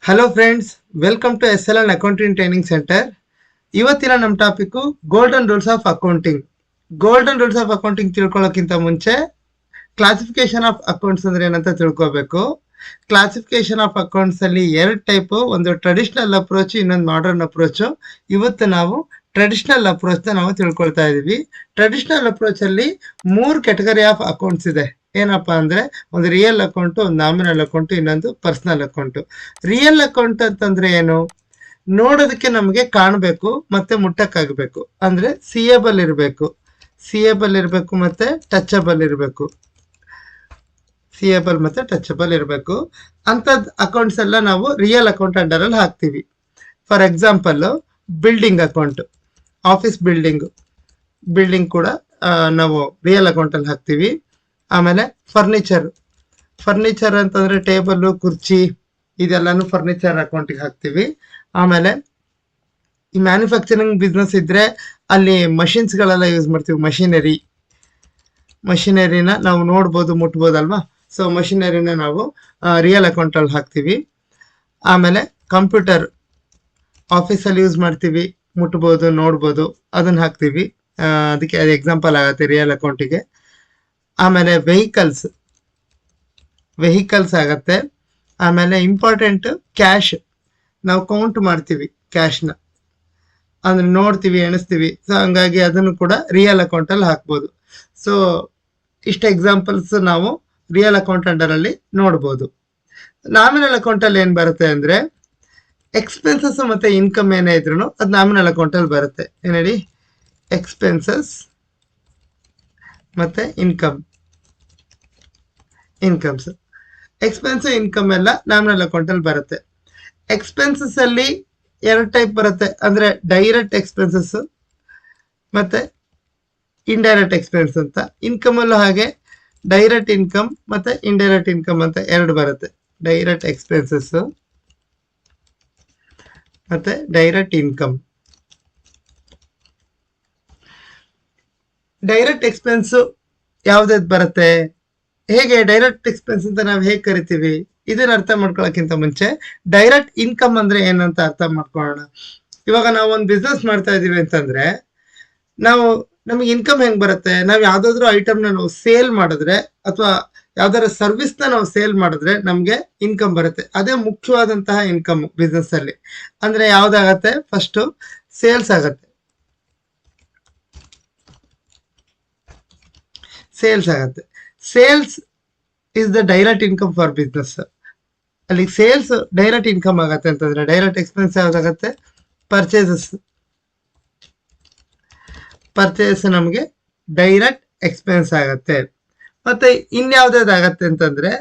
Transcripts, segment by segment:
Hello friends, welcome to SLN accounting training centre. ಇವತ್ತಿನ ನಮ್ಮ topic golden rules of accounting. Golden rules of accounting ತಿಳ್ಕೊಳ್ಳೋಕ್ಕಿಂತ ಮುಂಚೆ classification of accounts ಅಂದ್ರೆ ಏನಂತ ತಿಳ್ಕೋಬೇಕು. ಕ್ಲಾಸಿಫಿಕೇಶನ್ ಆಫ್ ಅಕೌಂಟ್ಸ್ ಅಲ್ಲಿ ಎರಡು ಟೈಪ್, ಒಂದು ಟ್ರೆಡಿಷನಲ್ ಅಪ್ರೋಚ್, ಇನ್ನೊಂದು ಮಾಡರ್ನ್ ಅಪ್ರೋಚ್. ಇವತ್ತು ನಾವು ಟ್ರೆಡಿಷನಲ್ ಅಪ್ರೋಚ್ ನಾವು ತಿಳ್ಕೊಳ್ತಾ ಇದೀವಿ. ಟ್ರೆಡಿಷನಲ್ ಅಪ್ರೋಚ್ ಅಲ್ಲಿ 3 ಕ್ಯಾಟಗರಿ ಆಫ್ ಅಕೌಂಟ್ಸ್ ಇದೆ. ಏನಪ್ಪಾ ಅಂದ್ರೆ, ಒಂದು ರಿಯಲ್ ಅಕೌಂಟ್, ಒಂದು ನಾಮಿನಲ್ ಅಕೌಂಟ್, ಇನ್ನೊಂದು ಪರ್ಸನಲ್ ಅಕೌಂಟ್. ರಿಯಲ್ ಅಕೌಂಟ್ ಅಂತಂದ್ರೆ ಏನು? ನೋಡೋದಕ್ಕೆ ನಮಗೆ ಕಾಣಬೇಕು ಮತ್ತೆ ಮುಟ್ಟಕ್ಕಾಗಬೇಕು. ಅಂದ್ರೆ ಸಿಯೇಬಲ್ ಇರಬೇಕು ಮತ್ತೆ ಟಚಬಲ್ ಇರಬೇಕು. ಸಿಯೇಬಲ್ ಮತ್ತೆ ಟಚಬಲ್ ಇರಬೇಕು. ಅಂತದ್ ಅಕೌಂಟ್ಸ್ ಎಲ್ಲ ನಾವು ರಿಯಲ್ ಅಕೌಂಟ್ ಅಂಡರ್ ಅಲ್ಲಿ ಹಾಕ್ತಿವಿ. For example, building account, office building ಕೂಡ ನಾವು ರಿಯಲ್ ಅಕೌಂಟ್ ಅಲ್ಲಿ ಹಾಕ್ತಿವಿ. ಆಮೇಲೆ ಫರ್ನಿಚರ್ ಅಂತಂದ್ರೆ ಟೇಬಲ್, ಕುರ್ಚಿ, ಇದೆಲ್ಲಾನು ಫರ್ನಿಚರ್ ಅಕೌಂಟಿಗೆ ಹಾಕ್ತಿವಿ. ಆಮೇಲೆ ಈ ಮ್ಯಾನುಫ್ಯಾಕ್ಚರಿಂಗ್ ಬಿಸ್ನೆಸ್ ಇದ್ರೆ ಅಲ್ಲಿ ಮಷಿನ್ಸ್ ಗಳೆಲ್ಲ ಯೂಸ್ ಮಾಡ್ತೀವಿ. ಮಷಿನರಿನ ನಾವು ನೋಡ್ಬೋದು, ಮುಟ್ಬೋದಲ್ವಾ. ಸೊ ಮಷಿನರಿನ ನಾವು ರಿಯಲ್ ಅಕೌಂಟ್ ಅಲ್ಲಿ ಹಾಕ್ತಿವಿ. ಆಮೇಲೆ ಕಂಪ್ಯೂಟರ್ ಆಫೀಸಲ್ಲಿ ಯೂಸ್ ಮಾಡ್ತೀವಿ, ಮುಟ್ಬೋದು, ನೋಡ್ಬೋದು, ಅದನ್ನ ಹಾಕ್ತಿವಿ. ಅದಕ್ಕೆ ಅದು ಎಕ್ಸಾಂಪಲ್ ಆಗುತ್ತೆ ರಿಯಲ್ ಅಕೌಂಟಿಗೆ. ಆಮೇಲೆ ವೆಹಿಕಲ್ಸ್ ಆಗತ್ತೆ. ಆಮೇಲೆ ಇಂಪಾರ್ಟೆಂಟ್ ಕ್ಯಾಶ್, ನಾವು ಕೌಂಟ್ ಮಾಡ್ತೀವಿ ಕ್ಯಾಶ್ನ, ಅಂದ್ರೆ ನೋಡ್ತೀವಿ, ಎಣಿಸ್ತೀವಿ. ಸೊ ಹಂಗಾಗಿ ಅದನ್ನು ಕೂಡ ರಿಯಲ್ ಅಕೌಂಟ್ ಅಲ್ಲಿ ಹಾಕ್ಬೋದು. ಸೊ ಇಷ್ಟು ಎಕ್ಸಾಂಪಲ್ಸ್ ನಾವು ರಿಯಲ್ ಅಕೌಂಟ್ ಅಂಡರ್ ಅಲ್ಲಿ ನೋಡ್ಬೋದು. ನಾಮಿನಲ್ ಅಕೌಂಟ್ ಅಲ್ಲಿ ಏನ್ ಬರುತ್ತೆ ಅಂದ್ರೆ, ಎಕ್ಸ್ಪೆನ್ಸಸ್ ಮತ್ತೆ ಇನ್ಕಮ್ ಏನೇ ಇದ್ರು ಅದು ನಾಮಿನಲ್ ಅಕೌಂಟ್ ಅಲ್ಲಿ ಬರುತ್ತೆ. ಏನ್ ಹೇಳಿ? ಎಕ್ಸ್ಪೆನ್ಸಸ್ ಮತ್ತೆ ಇನ್ಕಮ್ಸ್. ಎಕ್ಸ್ಪೆನ್ಸ್, ಇನ್ಕಮ್ ಎಲ್ಲ ನಾಮಿನಲ್ ಅಕೌಂಟ್ ಅಲ್ಲಿ ಬರುತ್ತೆ. ಎಕ್ಸ್ಪೆನ್ಸಸ್ ಅಲ್ಲಿ 2 ಟೈಪ್ ಬರುತ್ತೆ. ಅಂದ್ರೆ ಡೈರೆಕ್ಟ್ ಎಕ್ಸ್ಪೆನ್ಸಸ್ ಮತ್ತೆ ಇಂಡೈರೆಕ್ಟ್ ಎಕ್ಸ್ಪೆನ್ಸ್ ಅಂತ. ಇನ್ಕಮ್ ಅಲ್ಲೂ ಹಾಗೆ ಡೈರೆಕ್ಟ್ ಇನ್ಕಮ್ ಮತ್ತೆ ಇಂಡೈರೆಕ್ಟ್ ಇನ್ಕಮ್ ಅಂತ 2 ಬರುತ್ತೆ. ಡೈರೆಕ್ಟ್ ಎಕ್ಸ್ಪೆನ್ಸಸ್ ಮತ್ತೆ ಡೈರೆಕ್ಟ್ ಇನ್ಕಮ್. ಡೈರೆಕ್ಟ್ ಎಕ್ಸ್ಪೆನ್ಸ್ ಯಾವ್ದಾದ್ ಬರುತ್ತೆ? ಹೇಗೆ ಡೈರೆಕ್ಟ್ ಎಕ್ಸ್ಪೆನ್ಸ್ ಅಂತ ನಾವು ಹೇಗೆ ಕರಿತೀವಿ? ಇದನ್ನ ಅರ್ಥ ಮಾಡ್ಕೊಳ್ಳೋಕ್ಕಿಂತ ಮುಂಚೆ ಡೈರೆಕ್ಟ್ ಇನ್ಕಮ್ ಅಂದ್ರೆ ಏನಂತ ಅರ್ಥ ಮಾಡ್ಕೊಳ್ಳೋಣ. ಇವಾಗ ನಾವು ಒಂದು ಬಿಸ್ನೆಸ್ ಮಾಡ್ತಾ ಇದೀವಿ ಅಂತಂದ್ರೆ ನಮಗೆ ಇನ್ಕಮ್ ಹೆಂಗ್ ಬರುತ್ತೆ? ನಾವು ಯಾವ್ದಾದ್ರು ಐಟಮ್ನ ನಾವು ಸೇಲ್ ಮಾಡಿದ್ರೆ ಅಥವಾ ಯಾವ್ದಾದ್ರು ಸರ್ವಿಸ್ನ ನಾವು ಸೇಲ್ ಮಾಡಿದ್ರೆ ನಮ್ಗೆ ಇನ್ಕಮ್ ಬರುತ್ತೆ. ಅದೇ ಮುಖ್ಯವಾದಂತಹ ಇನ್ಕಮ್ ಬಿಸ್ನೆಸ್ ಅಲ್ಲಿ. ಅಂದ್ರೆ ಯಾವ್ದಾಗತ್ತೆ? ಫಸ್ಟ್ ಸೇಲ್ಸ್ ಆಗತ್ತೆ. Sales is the direct income for business. ಅಲ್ಲಿ ಸೇಲ್ಸ್ ಡೈರೆಕ್ಟ್ ಇನ್ಕಮ್ ಆಗತ್ತೆ ಅಂತಂದ್ರೆ ಡೈರೆಕ್ಟ್ ಎಕ್ಸ್ಪೆನ್ಸ್ ಯಾವ್ದಾಗತ್ತೆ? ಪರ್ಚೇಸ್ ನಮಗೆ ಡೈರೆಕ್ಟ್ ಎಕ್ಸ್ಪೆನ್ಸ್ ಆಗತ್ತೆ. ಮತ್ತೆ ಇನ್ಯಾವ್ದಾಗತ್ತೆ ಅಂತಂದ್ರೆ,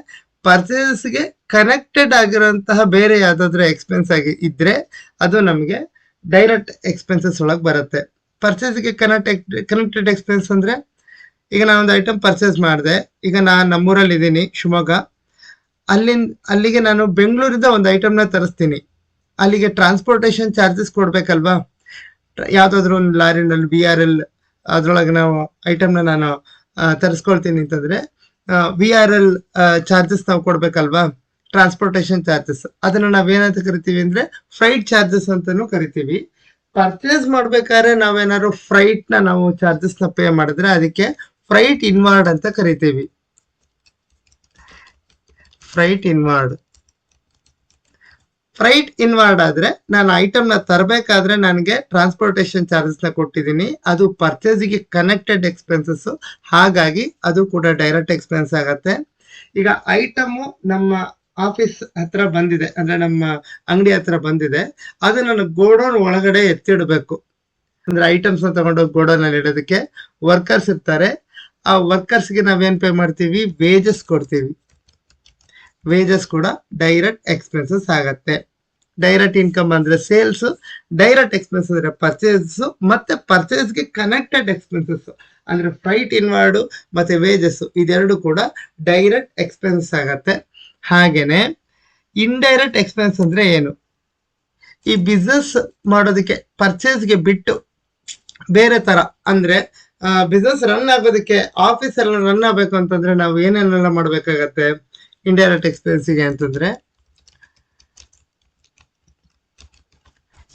ಪರ್ಚೇಸ್ಗೆ ಕನೆಕ್ಟೆಡ್ ಆಗಿರುವಂತಹ ಬೇರೆ ಯಾವ್ದಾದ್ರು ಎಕ್ಸ್ಪೆನ್ಸ್ ಆಗಿ ಇದ್ರೆ ಅದು ನಮಗೆ ಡೈರೆಕ್ಟ್ ಎಕ್ಸ್ಪೆನ್ಸಸ್ ಒಳಗೆ ಬರುತ್ತೆ. ಪರ್ಚೇಸ್ಗೆ ಕನೆಕ್ಟೆಡ್ ಎಕ್ಸ್ಪೆನ್ಸ್ ಅಂದ್ರೆ, ಈಗ ನಾನೊಂದು ಐಟಮ್ ಪರ್ಚೇಸ್ ಮಾಡಿದೆ. ಈಗ ನಾನು ನಮ್ಮೂರಲ್ಲಿ ಇದ್ದೀನಿ, ಶಿವಮೊಗ್ಗ. ಅಲ್ಲಿಗೆ ನಾನು ಬೆಂಗಳೂರಿಂದ ಒಂದು ಐಟಮ್ನ ತರಿಸ್ತೀನಿ. ಅಲ್ಲಿಗೆ ಟ್ರಾನ್ಸ್ಪೋರ್ಟೇಷನ್ ಚಾರ್ಜಸ್ ಕೊಡ್ಬೇಕಲ್ವಾ? ಯಾವ್ದಾದ್ರು ಒಂದು ಲಾರಿನಲ್ಲಿ VRL ಅದ್ರೊಳಗೆ ನಾವು ಐಟಮ್ನ ನಾನು ತರಿಸ್ಕೊಳ್ತೀನಿ ಅಂತಂದ್ರೆ VRL ಚಾರ್ಜಸ್ ನಾವು ಕೊಡ್ಬೇಕಲ್ವಾ? Transportation charges. ಅದನ್ನ ನಾವೇನಂತ ಕರಿತೀವಿ ಅಂದ್ರೆ ಫ್ರೈಟ್ ಚಾರ್ಜಸ್ ಅಂತಾನು ಕರಿತೀವಿ. ಪರ್ಚೇಸ್ ಮಾಡ್ಬೇಕಾದ್ರೆ ನಾವೇನಾದ್ರು ಫ್ರೈಟ್ ನಾವು ಚಾರ್ಜಸ್ ನ ಪೇ ಮಾಡಿದ್ರೆ ಅದಕ್ಕೆ ಫ್ರೈಟ್ ಇನ್ವಾರ್ಡ್ ಅಂತ ಕರಿತೀವಿ. ಫ್ರೈಟ್ ಇನ್ವಾರ್ಡ್ ಆದ್ರೆ, ನಾನು ಐಟಮ್ ನ ತರಬೇಕಾದ್ರೆ ನನಗೆ ಟ್ರಾನ್ಸ್ಪೋರ್ಟೇಷನ್ ಚಾರ್ಜಸ್ ನ ಕೊಟ್ಟಿದ್ದೀನಿ, ಅದು ಪರ್ಚೇಸ್ಗೆ ಕನೆಕ್ಟೆಡ್ ಎಕ್ಸ್ಪೆನ್ಸಸ್, ಹಾಗಾಗಿ ಅದು ಕೂಡ ಡೈರೆಕ್ಟ್ ಎಕ್ಸ್ಪೆನ್ಸ್ ಆಗತ್ತೆ. ಈಗ ಐಟಮ್ ನಮ್ಮ ಆಫೀಸ್ ಹತ್ರ ಬಂದಿದೆ, ಅಂದ್ರೆ ನಮ್ಮ ಅಂಗಡಿ ಹತ್ರ ಬಂದಿದೆ, ಅದು ನನ್ನ ಗೋಡೌನ್ ಒಳಗಡೆ ಎತ್ತಿಡ್ಬೇಕು. ಅಂದ್ರೆ ಐಟಮ್ಸ್ ನ ತಗೊಂಡೋಗಿ ಗೋಡೌನ್ ಅಲ್ಲಿ ಇಡೋದಕ್ಕೆ ವರ್ಕರ್ಸ್ ಇರ್ತಾರೆ. ಆ ವರ್ಕರ್ಸ್ಗೆ ನಾವೇನ್ ಪೇ ಮಾಡ್ತೀವಿ? ವೇಜಸ್ ಕೊಡ್ತೀವಿ. ವೇಜಸ್ ಕೂಡ ಡೈರೆಕ್ಟ್ ಎಕ್ಸ್ಪೆನ್ಸಸ್ ಆಗತ್ತೆ. ಡೈರೆಕ್ಟ್ ಇನ್ಕಮ್ ಅಂದ್ರೆ ಸೇಲ್ಸ್, ಡೈರೆಕ್ಟ್ ಎಕ್ಸ್ಪೆನ್ಸ್ ಅಂದ್ರೆ ಪರ್ಚೇಸ್, ಮತ್ತೆ ಪರ್ಚೇಸ್ಗೆ ಕನೆಕ್ಟೆಡ್ ಎಕ್ಸ್ಪೆನ್ಸಸ್ ಅಂದ್ರೆ ಫ್ರೈಟ್ ಇನ್ವಾರ್ಡ್ ಮತ್ತೆ ವೇಜಸ್, ಇದೆರಡು ಕೂಡ ಡೈರೆಕ್ಟ್ ಎಕ್ಸ್ಪೆನ್ಸ್ ಆಗತ್ತೆ. ಹಾಗೇನೆ ಇಂಡೈರೆಕ್ಟ್ ಎಕ್ಸ್ಪೆನ್ಸ್ ಅಂದ್ರೆ ಏನು? ಈ ಬಿಸ್ನೆಸ್ ಮಾಡೋದಕ್ಕೆ ಪರ್ಚೇಸ್ಗೆ ಬಿಟ್ಟು ಬೇರೆ ತರ, ಅಂದ್ರೆ ಬಿಸ್ನೆಸ್ ರನ್ ಆಗೋದಕ್ಕೆ, ಆಫೀಸ್ ಎಲ್ಲ ರನ್ ಆಗ್ಬೇಕು ಅಂತಂದ್ರೆ ನಾವು ಏನೇನೆಲ್ಲ ಮಾಡ್ಬೇಕಾಗತ್ತೆ ಇಂಡೈರೆಕ್ಟ್ ಎಕ್ಸ್ಪೆನ್ಸಿಗೆ ಅಂತಂದ್ರೆ?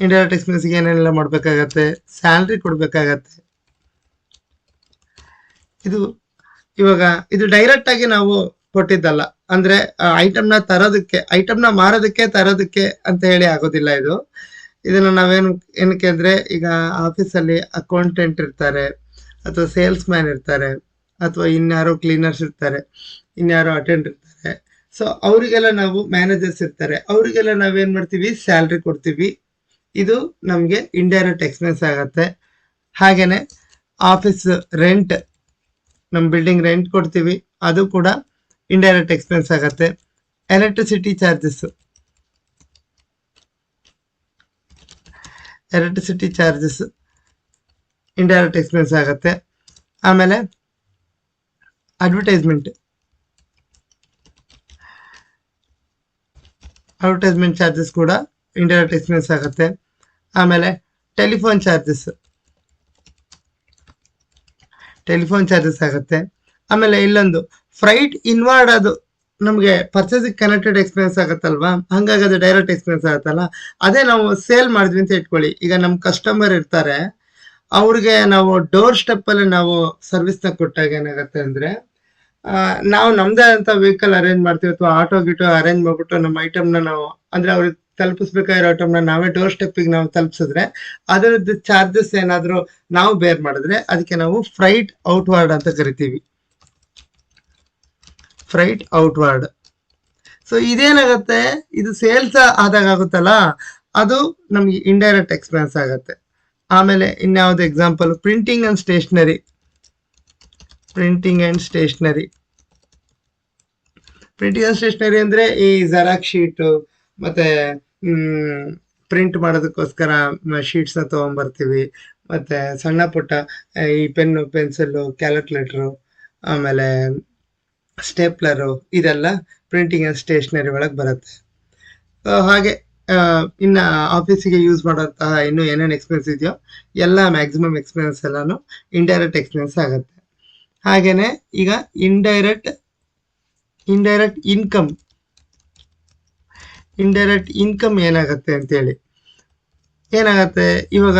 ಇಂಡೈರೆಕ್ಟ್ ಎಕ್ಸ್ಪೆನ್ಸ್ಗೆ ಏನೆಲ್ಲ ಮಾಡಬೇಕಾಗತ್ತೆ, ಸ್ಯಾಲ್ರಿ ಕೊಡಬೇಕಾಗತ್ತೆ. ಇದು ಇವಾಗ ಇದು ಡೈರೆಕ್ಟ್ ಆಗಿ ನಾವು ಕೊಟ್ಟಿದ್ದಲ್ಲ, ಅಂದ್ರೆ ಐಟಮ್ನ ತರೋದಕ್ಕೆ, ಐಟಮ್ನ ಮಾರೋದಕ್ಕೆ ತರೋದಕ್ಕೆ ಅಂತ ಹೇಳಿ ಆಗೋದಿಲ್ಲ ಇದು. ಇದನ್ನ ನಾವೇನು ಏನಕ್ಕೆ ಅಂದ್ರೆ, ಈಗ ಆಫೀಸಲ್ಲಿ ಅಕೌಂಟೆಂಟ್ ಇರ್ತಾರೆ, ಅಥವಾ ಸೇಲ್ಸ್ ಮ್ಯಾನ್ ಇರ್ತಾರೆ, ಅಥವಾ ಇನ್ಯಾರೋ ಕ್ಲೀನರ್ಸ್ ಇರ್ತಾರೆ, ಇನ್ಯಾರೋ ಅಟೆಂಡ್ ಇರ್ತಾರೆ. ಸೊ ಅವರಿಗೆಲ್ಲ ನಾವು ಮ್ಯಾನೇಜರ್ಸ್ ಇರ್ತಾರೆ, ಅವರಿಗೆಲ್ಲ ನಾವೇನ್ ಮಾಡ್ತೀವಿ, ಸ್ಯಾಲ್ರಿ ಕೊಡ್ತೀವಿ. ಇದು ನಮಗೆ ಇಂಡೈರೆಕ್ಟ್ ಎಕ್ಸ್ಪೆನ್ಸ್ ಆಗತ್ತೆ. ಹಾಗೇನೆ ಆಫೀಸ್ ರೆಂಟ್, ನಮ್ಮ ಬಿಲ್ಡಿಂಗ್ ರೆಂಟ್ ಕೊಡ್ತೀವಿ, ಅದು ಕೂಡ ಇಂಡೈರೆಕ್ಟ್ ಎಕ್ಸ್ಪೆನ್ಸ್ ಆಗತ್ತೆ. ಎಲೆಕ್ಟ್ರಿಸಿಟಿ ಚಾರ್ಜಸ್, ಇಂಡೈರೆಕ್ಟ್ ಎಕ್ಸ್ಪೆನ್ಸ್ ಆಗತ್ತೆ. ಆಮೇಲೆ ಅಡ್ವರ್ಟೈಸ್ಮೆಂಟ್ ಚಾರ್ಜಸ್ ಕೂಡ ಇಂಡೈರೆಕ್ಟ್ ಎಕ್ಸ್ಪೆನ್ಸ್ ಆಗುತ್ತೆ. ಆಮೇಲೆ ಟೆಲಿಫೋನ್ ಚಾರ್ಜಸ್ ಆಗುತ್ತೆ. ಆಮೇಲೆ ಇಲ್ಲೊಂದು ಫ್ರೈಟ್ ಇನ್ವಾರ್ಡ್, ಅದು ನಮಗೆ ಪರ್ಚೇಸಿಗೆ ಕನೆಕ್ಟೆಡ್ ಎಕ್ಸ್ಪೆನ್ಸ್ ಆಗುತ್ತಲ್ವಾ, ಹಂಗಾಗಿ ಅದು ಡೈರೆಕ್ಟ್ ಎಕ್ಸ್ಪೆನ್ಸ್ ಆಗುತ್ತಲ್ಲ. ಅದೇ ನಾವು ಸೇಲ್ ಮಾಡಿದ್ವಿ ಅಂತ ಇಟ್ಕೊಳ್ಳಿ, ಈಗ ನಮ್ಮ ಕಸ್ಟಮರ್ ಇರ್ತಾರೆ, ಅವ್ರಿಗೆ ನಾವು ಡೋರ್ ಸ್ಟೆಪ್ ಅಲ್ಲಿ ನಾವು ಸರ್ವಿಸ್ನ ಕೊಟ್ಟಾಗ ಏನಾಗುತ್ತೆ ಅಂದ್ರೆ, ನಾವು ನಮ್ದೇ ಅಂತ ವೆಹಿಕಲ್ ಅರೇಂಜ್ ಮಾಡ್ತೀವಿ, ಅಥವಾ ಆಟೋ ಗಿಟೋ ಅರೇಂಜ್ ಮಾಡ್ಬಿಟ್ಟು ನಮ್ಮ ಐಟಮ್ನ ನಾವು, ಅಂದ್ರೆ ಅವ್ರಿಗೆ ತಲುಪಿಸ್ಬೇಕಾಗಿರೋ ಐಟಮ್ನ ನಾವೇ ಡೋರ್ ಸ್ಟೆಪ್ಪಿಗೆ ನಾವು ತಲುಪಿಸಿದ್ರೆ, ಅದರದ್ದು ಚಾರ್ಜಸ್ ಏನಾದ್ರು ನಾವು ಬೇರ್ ಮಾಡಿದ್ರೆ ಅದಕ್ಕೆ ನಾವು ಫ್ರೈಟ್ ಔಟ್ವಾರ್ಡ್ ಅಂತ ಕರಿತೀವಿ. Freight outward. ಸೊ ಇದೇನಾಗುತ್ತೆ, ಇದು ಸೇಲ್ಸ್ ಆದಾಗ ಆಗುತ್ತಲ್ಲ, ಅದು ನಮ್ಗೆ ಇಂಡೈರೆಕ್ಟ್ ಎಕ್ಸ್ಪೆನ್ಸ್ ಆಗುತ್ತೆ. ಆಮೇಲೆ ಇನ್ಯಾವ್ದು ಎಕ್ಸಾಂಪಲ್, ಪ್ರಿಂಟಿಂಗ್ ಅಂಡ್ ಸ್ಟೇಷನರಿ ಅಂದ್ರೆ ಈ ಜೆರಾಕ್ಸ್ ಶೀಟ್ ಮತ್ತೆ ಪ್ರಿಂಟ್ ಮಾಡೋದಕ್ಕೋಸ್ಕರ ಶೀಟ್ಸ್ ನ ತಗೊಂಡ್ಬರ್ತೀವಿ. ಮತ್ತೆ ಸಣ್ಣ ಪುಟ್ಟ ಈ ಪೆನ್ನು, ಪೆನ್ಸಿಲ್, ಕ್ಯಾಲ್ಕುಲೇಟರ್, ಆಮೇಲೆ ಸ್ಟೇಪ್ಲರು, ಇದೆಲ್ಲ ಪ್ರಿಂಟಿಂಗ್ ಅಂಡ್ ಸ್ಟೇಷನರಿ ಒಳಗೆ ಬರುತ್ತೆ. ಹಾಗೆ ಇನ್ನ ಆಫೀಸಿಗೆ ಯೂಸ್ ಮಾಡುವಂತಹ ಇನ್ನು ಏನೇನು ಎಕ್ಸ್ಪೆನ್ಸ್ ಇದೆಯೋ ಎಲ್ಲ ಮ್ಯಾಕ್ಸಿಮಮ್ ಎಕ್ಸ್ಪೆನ್ಸ್ ಎಲ್ಲಾನು ಇಂಡೈರೆಕ್ಟ್ ಎಕ್ಸ್ಪೆನ್ಸ್ ಆಗುತ್ತೆ. ಹಾಗೇನೆ ಈಗ ಇಂಡೈರೆಕ್ಟ್ ಇನ್ಕಮ್ ಏನಾಗತ್ತೆ ಅಂತೇಳಿ, ಏನಾಗತ್ತೆ ಇವಾಗ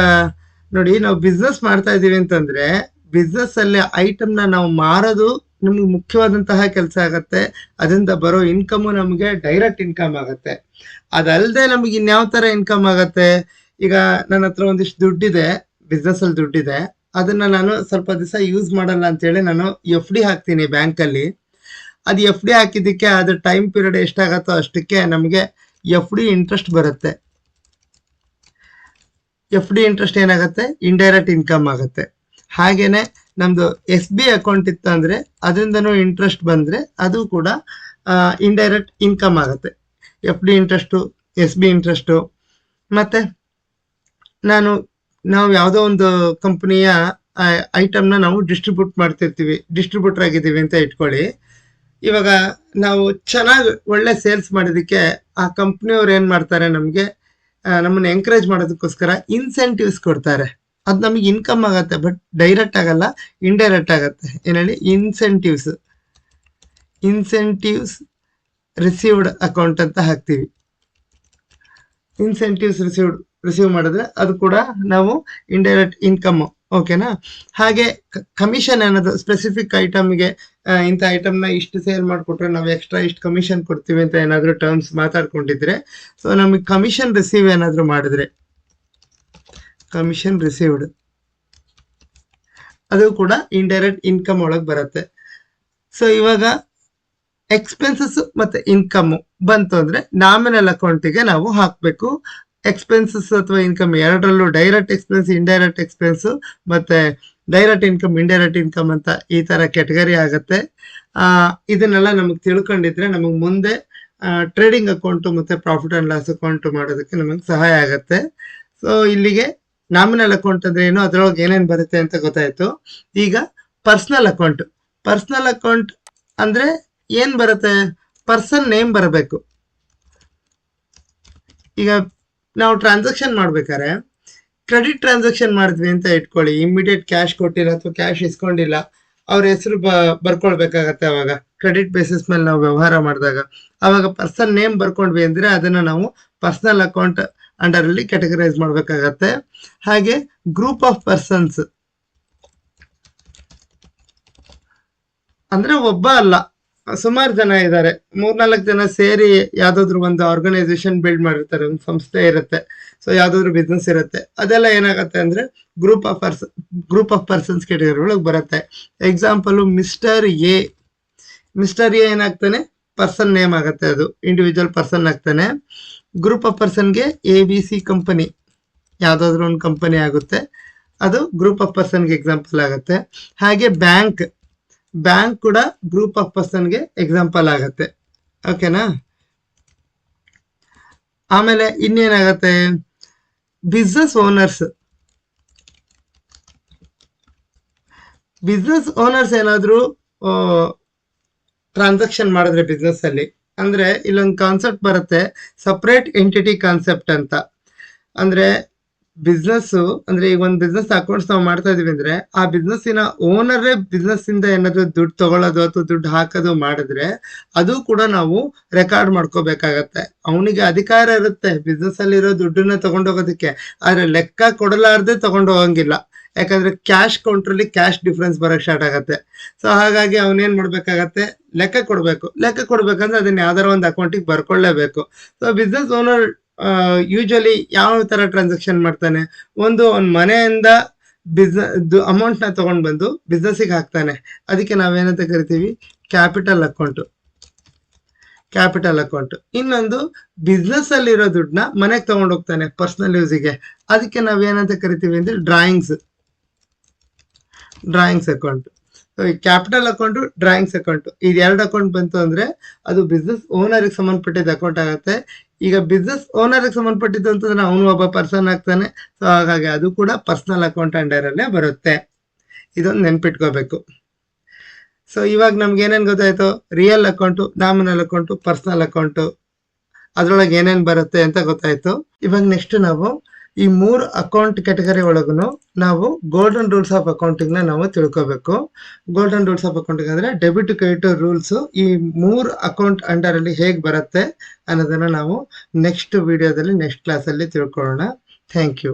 ನೋಡಿ, ನಾವು ಬಿಸ್ನೆಸ್ ಮಾಡ್ತಾ ಇದೀವಿ ಅಂತಂದ್ರೆ, ಬಿಸ್ನೆಸ್ ಅಲ್ಲಿ ಐಟಮ್ನ ನಾವು ಮಾರೋದು ನಮ್ಗೆ ಮುಖ್ಯವಾದಂತಹ ಕೆಲಸ ಆಗತ್ತೆ. ಅದರಿಂದ ಬರೋ ಇನ್ಕಮ್ ನಮಗೆ ಡೈರೆಕ್ಟ್ ಇನ್ಕಮ್ ಆಗತ್ತೆ. ಅದಲ್ಲದೆ ನಮಗೆ ಇನ್ಯಾವ ತರ ಇನ್ಕಮ್ ಆಗತ್ತೆ, ಈಗ ನನ್ನ ಹತ್ರ ಒಂದಿಷ್ಟು ದುಡ್ಡಿದೆ, ಬಿಸ್ನೆಸ್ ಅಲ್ಲಿ ದುಡ್ಡಿದೆ, ಅದನ್ನ ನಾನು ಸ್ವಲ್ಪ ದಿವಸ ಯೂಸ್ ಮಾಡಲ್ಲ ಅಂತೇಳಿ ನಾನು FD ಹಾಕ್ತೀನಿ ಬ್ಯಾಂಕಲ್ಲಿ. ಅದು FD ಹಾಕಿದ್ದಕ್ಕೆ ಅದ್ರ ಟೈಮ್ ಪೀರಿಯಡ್ ಎಷ್ಟಾಗತ್ತೋ ಅಷ್ಟಕ್ಕೆ ನಮಗೆ FD ಇಂಟ್ರೆಸ್ಟ್ ಬರುತ್ತೆ. FD ಇಂಟ್ರೆಸ್ಟ್ ಏನಾಗುತ್ತೆ, ಇಂಡೈರೆಕ್ಟ್ ಇನ್ಕಮ್ ಆಗುತ್ತೆ. ಹಾಗೇನೆ ನಮ್ದು SB ಅಕೌಂಟ್ ಇತ್ತು ಅಂದ್ರೆ ಅದರಿಂದನೂ ಇಂಟ್ರೆಸ್ಟ್ ಬಂದ್ರೆ ಅದು ಕೂಡ ಇಂಡೈರೆಕ್ಟ್ ಇನ್ಕಮ್ ಆಗುತ್ತೆ. FD interest, SB interest. ಮತ್ತೆ ನಾವು ಯಾವುದೋ ಒಂದು ಕಂಪನಿಯ ಐಟಮ್ನ ನಾವು ಡಿಸ್ಟ್ರಿಬ್ಯೂಟರ್ ಆಗಿದ್ದೀವಿ ಅಂತ ಇಟ್ಕೊಳ್ಳಿ. ಇವಾಗ ನಾವು ಚೆನ್ನಾಗಿ ಒಳ್ಳೆ ಸೇಲ್ಸ್ ಮಾಡೋದಕ್ಕೆ ಆ ಕಂಪ್ನಿಯವ್ರು ಏನ್ ಮಾಡ್ತಾರೆ, ನಮ್ಮನ್ನ ಎಂಕರೇಜ್ ಮಾಡೋದಕ್ಕೋಸ್ಕರ ಇನ್ಸೆಂಟಿವ್ಸ್ ಕೊಡ್ತಾರೆ. ಅದು ನಮಗೆ ಇನ್ಕಮ್ ಆಗತ್ತೆ, ಬಟ್ ಡೈರೆಕ್ಟ್ ಆಗಲ್ಲ, ಇಂಡೈರೆಕ್ಟ್ ಆಗತ್ತೆ. ಏನ್ ಹೇಳಿ, ಇನ್ಸೆಂಟಿವ್ಸ್ ರಿಸೀವ್ಡ್ ಅಕೌಂಟ್ ಅಂತ ಹಾಕ್ತೀವಿ. ಇನ್ಸೆಂಟಿವ್ಸ್ ರಿಸೀವ್ ಮಾಡಿದ್ರೆ ಅದು ಕೂಡ ನಾವು ಇಂಡೈರೆಕ್ಟ್ ಇನ್ಕಮ್. ಓಕೆನಾ? ಹಾಗೆ ಕಮಿಷನ್ ಅನ್ನೋದು ಸ್ಪೆಸಿಫಿಕ್ ಐಟಮ್ಗೆ, ಇಂಥ ಐಟಮ್ನ ಇಷ್ಟು ಸೇಲ್ ಮಾಡಿಕೊಟ್ರೆ ನಾವು ಎಕ್ಸ್ಟ್ರಾ ಇಷ್ಟು ಕಮಿಷನ್ ಕೊಡ್ತೀವಿ ಅಂತ ಏನಾದರೂ ಟರ್ಮ್ಸ್ ಮಾತಾಡ್ಕೊಂಡಿದ್ರೆ, ಸೊ ನಮಗೆ ಕಮಿಷನ್ ರಿಸೀವ್ ಏನಾದರೂ ಮಾಡಿದ್ರೆ, ಕಮಿಷನ್ ರಿಸೀವ್ಡ್ ಅದು ಕೂಡ ಇಂಡೈರೆಕ್ಟ್ ಇನ್ಕಮ್ ಒಳಗೆ ಬರುತ್ತೆ. ಸೊ ಇವಾಗ ಎಕ್ಸ್ಪೆನ್ಸಸ್ ಮತ್ತೆ ಇನ್ಕಮ್ ಬಂತು ಅಂದ್ರೆ ನಾಮಿನಲ್ ಅಕೌಂಟಿಗೆ ನಾವು ಹಾಕಬೇಕು. ಎಕ್ಸ್ಪೆನ್ಸಸ್ ಅಥವಾ ಇನ್ಕಮ್ ಎರಡರಲ್ಲೂ ಡೈರೆಕ್ಟ್ ಎಕ್ಸ್ಪೆನ್ಸ್, ಇಂಡೈರೆಕ್ಟ್ ಎಕ್ಸ್ಪೆನ್ಸ್, ಮತ್ತೆ ಡೈರೆಕ್ಟ್ ಇನ್ಕಮ್, ಇಂಡೈರೆಕ್ಟ್ ಇನ್ಕಮ್ ಅಂತ ಈ ತರ ಕೆಟಗರಿ ಆಗುತ್ತೆ. ಇದನ್ನೆಲ್ಲ ನಮಗೆ ತಿಳ್ಕೊಂಡಿದ್ರೆ ನಮಗೆ ಮುಂದೆ ಟ್ರೇಡಿಂಗ್ ಅಕೌಂಟ್ ಮತ್ತೆ ಪ್ರಾಫಿಟ್ ಅಂಡ್ ಲಾಸ್ ಅಕೌಂಟ್ ಮಾಡೋದಕ್ಕೆ ನಮಗೆ ಸಹಾಯ ಆಗುತ್ತೆ. ಸೊ ಇಲ್ಲಿಗೆ ನಾಮಿನಲ್ ಅಕೌಂಟ್ ಅಂದ್ರೆ ಏನು, ಅದ್ರೊಳಗೆ ಏನೇನು ಬರುತ್ತೆ ಅಂತ ಗೊತ್ತಾಯ್ತು. ಈಗ ಪರ್ಸನಲ್ ಅಕೌಂಟ್ ಅಂದ್ರೆ ಏನ್ ಬರುತ್ತೆ, ಪರ್ಸನ್ ನೇಮ್ ಬರಬೇಕು. ಈಗ ನಾವು ಟ್ರಾನ್ಸಾಕ್ಷನ್ ಮಾಡ್ಬೇಕಾದ್ರೆ ಕ್ರೆಡಿಟ್ ಟ್ರಾನ್ಸಾಕ್ಷನ್ ಮಾಡಿದ್ವಿ ಅಂತ ಇಟ್ಕೊಳ್ಳಿ, ಇಮಿಡಿಯೇಟ್ ಕ್ಯಾಶ್ ಕೊಟ್ಟಿಲ್ಲ ಅಥವಾ ಕ್ಯಾಶ್ ಇಸ್ಕೊಂಡಿಲ್ಲ, ಅವ್ರ ಹೆಸರು ಬರ್ಕೊಳ್ಬೇಕಾಗತ್ತೆ. ಅವಾಗ ಕ್ರೆಡಿಟ್ ಬೇಸಿಸ್ ಮೇಲೆ ನಾವು ವ್ಯವಹಾರ ಮಾಡಿದಾಗ ಅವಾಗ ಪರ್ಸನ್ ನೇಮ್ ಬರ್ಕೊಂಡ್ವಿ ಅಂದ್ರೆ ಅದನ್ನ ನಾವು ಪರ್ಸನಲ್ ಅಕೌಂಟ್ ಅಂಡರ್ ಅಲ್ಲಿ ಕ್ಯಾಟಗರೈಸ್ ಮಾಡ್ಬೇಕಾಗತ್ತೆ. ಹಾಗೆ ಗ್ರೂಪ್ ಆಫ್ ಪರ್ಸನ್ಸ್ ಅಂದ್ರೆ ಒಬ್ಬ ಅಲ್ಲ, ಸುಮಾರು ಜನ ಇದ್ದಾರೆ, 3-4 ಜನ ಸೇರಿ ಯಾವ್ದಾದ್ರು ಒಂದು ಆರ್ಗನೈಸೇಷನ್ ಬಿಲ್ಡ್ ಮಾಡಿರ್ತಾರೆ, ಒಂದು ಸಂಸ್ಥೆ ಇರುತ್ತೆ, ಸೊ ಯಾವ್ದಾದ್ರು ಬಿಸ್ನೆಸ್ ಇರುತ್ತೆ, ಅದೆಲ್ಲ ಏನಾಗತ್ತೆ ಅಂದ್ರೆ ಗ್ರೂಪ್ ಆಫ್ ಪರ್ಸನ್ಸ್ ಕ್ಯಾಟಗರಿ ಒಳಗೆ ಬರುತ್ತೆ. ಎಕ್ಸಾಂಪಲ್ ಮಿಸ್ಟರ್ ಎ ಏನಾಗ್ತಾನೆ, ಪರ್ಸನ್ ನೇಮ್ ಆಗತ್ತೆ, ಅದು ಇಂಡಿವಿಜುವಲ್ ಪರ್ಸನ್ ಆಗ್ತಾನೆ. ಗ್ರೂಪ್ ಆಫ್ ಪರ್ಸನ್ಗೆ ABC ಕಂಪನಿ, ಯಾವ್ದಾದ್ರು ಒಂದು ಕಂಪನಿ ಆಗುತ್ತೆ, ಅದು ಗ್ರೂಪ್ ಆಫ್ ಪರ್ಸನ್ಗೆ ಎಕ್ಸಾಂಪಲ್ ಆಗುತ್ತೆ. ಹಾಗೆ ಬ್ಯಾಂಕ್ ಕೂಡ ಗ್ರೂಪ್ ಆಫ್ ಪರ್ಸನ್ಗೆ ಎಕ್ಸಾಂಪಲ್ ಆಗತ್ತೆ. ಓಕೆನಾ? ಆಮೇಲೆ ಇನ್ನೇನಾಗತ್ತೆ, ಬಿಸ್ನೆಸ್ ಓನರ್ಸ್ ಏನಾದ್ರು ಟ್ರಾನ್ಸಾಕ್ಷನ್ ಮಾಡಿದ್ರೆ ಬಿಸ್ನೆಸ್ ಅಲ್ಲಿ, ಅಂದ್ರೆ ಇಲ್ಲೊಂದು ಕಾನ್ಸೆಪ್ಟ್ ಬರುತ್ತೆ, ಸಪರೇಟ್ ಎಂಟಿಟಿ ಕಾನ್ಸೆಪ್ಟ್ ಅಂತ. ಅಂದ್ರೆ ಬಿಸ್ನೆಸ್ ಅಂದ್ರೆ ಈಗ ಒಂದು ಬಿಸ್ನೆಸ್ ಅಕೌಂಟ್ಸ್ ನಾವು ಮಾಡ್ತಾ ಇದೀವಿ ಅಂದ್ರೆ ಆ ಬಿಸ್ನೆಸ್ಸಿನ ಓನರೇ ಬಿಸ್ನೆಸ್ ಇಂದ ಏನಾದ್ರು ದುಡ್ಡು ತಗೊಳ್ಳೋದು ಅಥವಾ ದುಡ್ಡು ಹಾಕೋದು ಮಾಡಿದ್ರೆ ಅದು ಕೂಡ ನಾವು ರೆಕಾರ್ಡ್ ಮಾಡ್ಕೋಬೇಕಾಗತ್ತೆ. ಅವನಿಗೆ ಅಧಿಕಾರ ಇರುತ್ತೆ ಬಿಸ್ನೆಸ್ ಅಲ್ಲಿರೋ ದುಡ್ಡನ್ನ ತಗೊಂಡೋಗೋದಕ್ಕೆ, ಆದ್ರೆ ಲೆಕ್ಕ ಕೊಡಲಾರ್ದೆ ತಗೊಂಡೋಗಂಗಿಲ್ಲ. ಯಾಕಂದ್ರೆ ಕ್ಯಾಶ್ ಕೌಂಟ್ರಲ್ಲಿ ಕ್ಯಾಶ್ ಡಿಫ್ರೆನ್ಸ್ ಬರಕ್ ಸ್ಟಾರ್ಟ್ ಆಗತ್ತೆ. ಸೊ ಹಾಗಾಗಿ ಅವನೇನ್ ಮಾಡ್ಬೇಕಾಗತ್ತೆ, ಲೆಕ್ಕ ಕೊಡ್ಬೇಕಂದ್ರೆ ಅದನ್ನ ಯಾವ್ದಾರ ಒಂದು ಅಕೌಂಟಿಗೆ ಬರ್ಕೊಳ್ಳೇಬೇಕು. ಸೊ ಬಿಸ್ನೆಸ್ ಓನರ್ ಯೂಶಲಿ ಯಾವ ತರ ಟ್ರಾನ್ಸಾಕ್ಷನ್ ಮಾಡ್ತಾನೆ, ಒಂದು ಮನೆಯಿಂದ ಅಮೌಂಟ್ ನ ತಗೊಂಡ್ ಬಂದು ಬಿಸ್ನೆಸ್ಗೆ ಹಾಕ್ತಾನೆ, ಅದಕ್ಕೆ ನಾವೇನಂತ ಕರಿತೀವಿ, ಕ್ಯಾಪಿಟಲ್ ಅಕೌಂಟ್. ಇನ್ನೊಂದು ಬಿಸ್ನೆಸ್ ಅಲ್ಲಿರೋ ದುಡ್ಡನ್ನ ಮನೆಗೆ ತಗೊಂಡ್ ಹೋಗ್ತಾನೆ ಪರ್ಸನಲ್ ಯೂಸಿಗೆ, ಅದಕ್ಕೆ ನಾವೇನಂತ ಕರಿತೀವಿ ಅಂದ್ರೆ drawings account. Capital account, drawings account, ಇದು 2 ಅಕೌಂಟ್ ಬಂತು ಅಂದ್ರೆ ಅದು ಬಿಸ್ನೆಸ್ ಓನರ್ಗೆ ಸಂಬಂಧಪಟ್ಟಿದ್ದ ಅಕೌಂಟ್ ಆಗುತ್ತೆ. ಈಗ ಬಿಸ್ನೆಸ್ ಓನರ್ಗೆ ಸಂಬಂಧಪಟ್ಟಿದ್ದು ಅಂತಂದ್ರೆ ಅವನು ಒಬ್ಬ ಪರ್ಸನ್ ಆಗ್ತಾನೆ, ಸೊ ಹಾಗಾಗಿ ಅದು ಕೂಡ ಪರ್ಸನಲ್ ಅಕೌಂಟ್ ಅಂಡರ್ ಅಲ್ಲೇ ಬರುತ್ತೆ. ಇದೊಂದು ನೆನ್ಪಿಟ್ಕೋಬೇಕು. ಸೊ ಇವಾಗ ನಮ್ಗೆ ಏನೇನ್ ಗೊತ್ತಾಯ್ತು, real account, nominal account, personal account, ಅದ್ರೊಳಗೆ ಏನೇನ್ ಬರುತ್ತೆ ಅಂತ ಗೊತ್ತಾಯ್ತು. ಇವಾಗ ನೆಕ್ಸ್ಟ್ ನಾವು ಈ 3 ಅಕೌಂಟ್ ಕ್ಯಾಟಗರಿ ಒಳಗೂ ನಾವು ಗೋಲ್ಡನ್ ರೂಲ್ಸ್ ಆಫ್ ಅಕೌಂಟಿಂಗ್ ನ ನಾವು ತಿಳ್ಕೋಬೇಕು. ಗೋಲ್ಡನ್ ರೂಲ್ಸ್ ಆಫ್ ಅಕೌಂಟಿಂಗ್ ಅಂದ್ರೆ ಡೆಬಿಟ್ ಕ್ರೆಡಿಟ್ ರೂಲ್ಸ್ ಈ 3 ಅಕೌಂಟ್ ಅಂಡರ್ ಅಲ್ಲಿ ಹೇಗ್ ಬರುತ್ತೆ ಅನ್ನೋದನ್ನ ನಾವು ನೆಕ್ಸ್ಟ್ ವಿಡಿಯೋದಲ್ಲಿ ನೆಕ್ಸ್ಟ್ ಕ್ಲಾಸ್ ಅಲ್ಲಿ ತಿಳ್ಕೊಳ್ಳೋಣ. Thank you.